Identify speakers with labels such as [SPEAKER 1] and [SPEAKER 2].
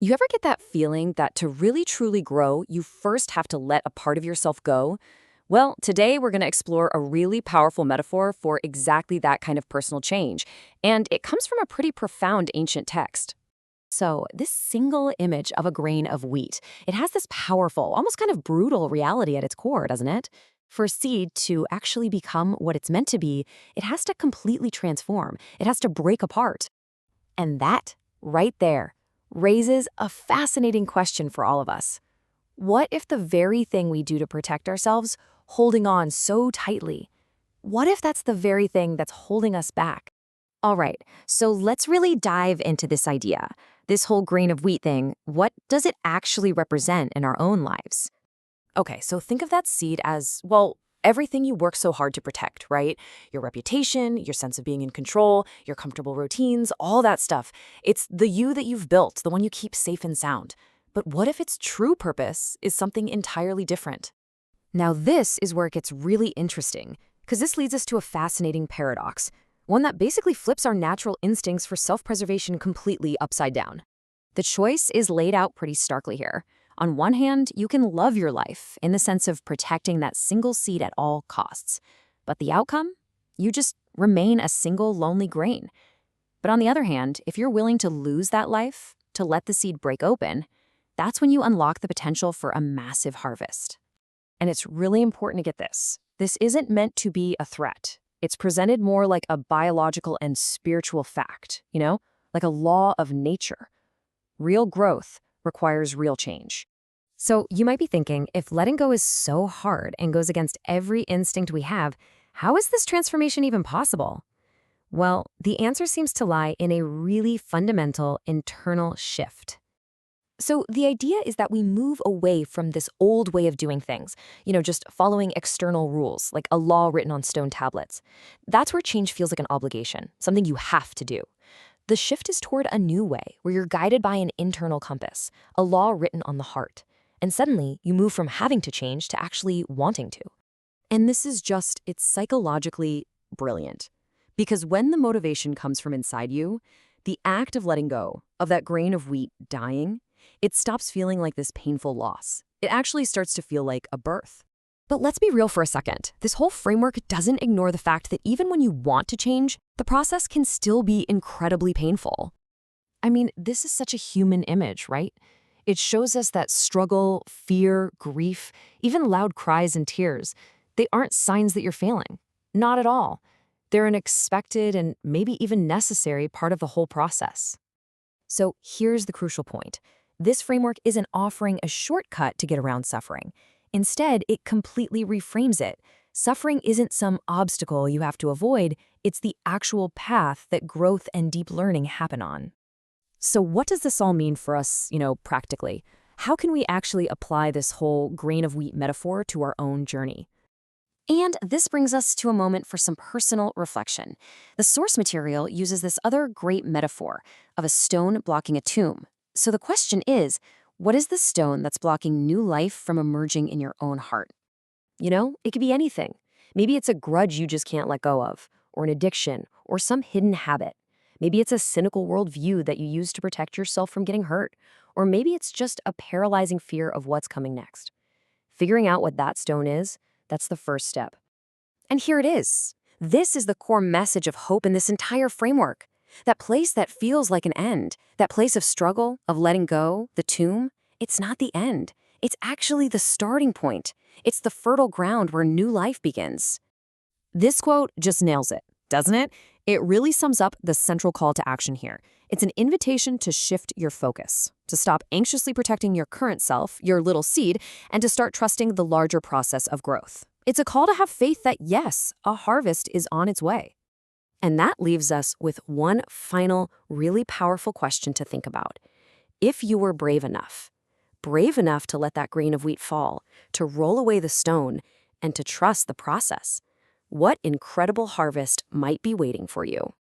[SPEAKER 1] You ever get that feeling that to really truly grow, you first have to let a part of yourself go? Well, today we're going to explore a really powerful metaphor for exactly that kind of personal change, and it comes from a pretty profound ancient text. So, this single image of a grain of wheat, it has this powerful, almost kind of brutal reality at its core, doesn't it? For a seed to actually become what it's meant to be, it has to completely transform. It has to break apart. And that, right there, raises a fascinating question for all of us. What if the very thing we do to protect ourselves, holding on so tightly, what if that's the very thing that's holding us back? All right, so let's really dive into this idea. This whole grain of wheat thing, what does it actually represent in our own lives? Okay, so think of that seed as, well, everything you work so hard to protect, right? Your reputation, your sense of being in control, your comfortable routines, all that stuff. It's the you that you've built, the one you keep safe and sound. But what if its true purpose is something entirely different? Now, this is where it gets really interesting, because this leads us to a fascinating paradox, one that basically flips our natural instincts for self-preservation completely upside down. The choice is laid out pretty starkly here. On one hand, you can love your life in the sense of protecting that single seed at all costs. But the outcome? You just remain a single lonely grain. But on the other hand, if you're willing to lose that life, to let the seed break open, that's when you unlock the potential for a massive harvest. And it's really important to get this. This isn't meant to be a threat. It's presented more like a biological and spiritual fact, like a law of nature. Real growth requires real change. So you might be thinking, if letting go is so hard and goes against every instinct we have, how is this transformation even possible? Well, the answer seems to lie in a really fundamental internal shift. So the idea is that we move away from this old way of doing things, just following external rules, like a law written on stone tablets. That's where change feels like an obligation, something you have to do. The shift is toward a new way, where you're guided by an internal compass, a law written on the heart. And suddenly, you move from having to change to actually wanting to. And this is it's psychologically brilliant. Because when the motivation comes from inside you, the act of letting go, of that grain of wheat dying, it stops feeling like this painful loss. It actually starts to feel like a birth. But let's be real for a second. This whole framework doesn't ignore the fact that even when you want to change, the process can still be incredibly painful. I mean, this is such a human image, right? It shows us that struggle, fear, grief, even loud cries and tears, they aren't signs that you're failing. Not at all. They're an expected and maybe even necessary part of the whole process. So here's the crucial point. This framework isn't offering a shortcut to get around suffering. Instead, it completely reframes it. Suffering isn't some obstacle you have to avoid, it's the actual path that growth and deep learning happen on. So what does this all mean for us, practically? How can we actually apply this whole grain of wheat metaphor to our own journey? And this brings us to a moment for some personal reflection. The source material uses this other great metaphor of a stone blocking a tomb. So the question is, what is the stone that's blocking new life from emerging in your own heart? It could be anything. Maybe it's a grudge you just can't let go of, or an addiction, or some hidden habit. Maybe it's a cynical worldview that you use to protect yourself from getting hurt, or maybe it's just a paralyzing fear of what's coming next. Figuring out what that stone is, that's the first step. And here it is. This is the core message of hope in this entire framework. That place that feels like an end, that place of struggle, of letting go, the tomb, it's not the end. It's actually the starting point. It's the fertile ground where new life begins. This quote just nails it, doesn't it? It really sums up the central call to action here. It's an invitation to shift your focus, to stop anxiously protecting your current self, your little seed, and to start trusting the larger process of growth. It's a call to have faith that, yes, a harvest is on its way. And that leaves us with one final, really powerful question to think about. If you were brave enough to let that grain of wheat fall, to roll away the stone, and to trust the process, what incredible harvest might be waiting for you?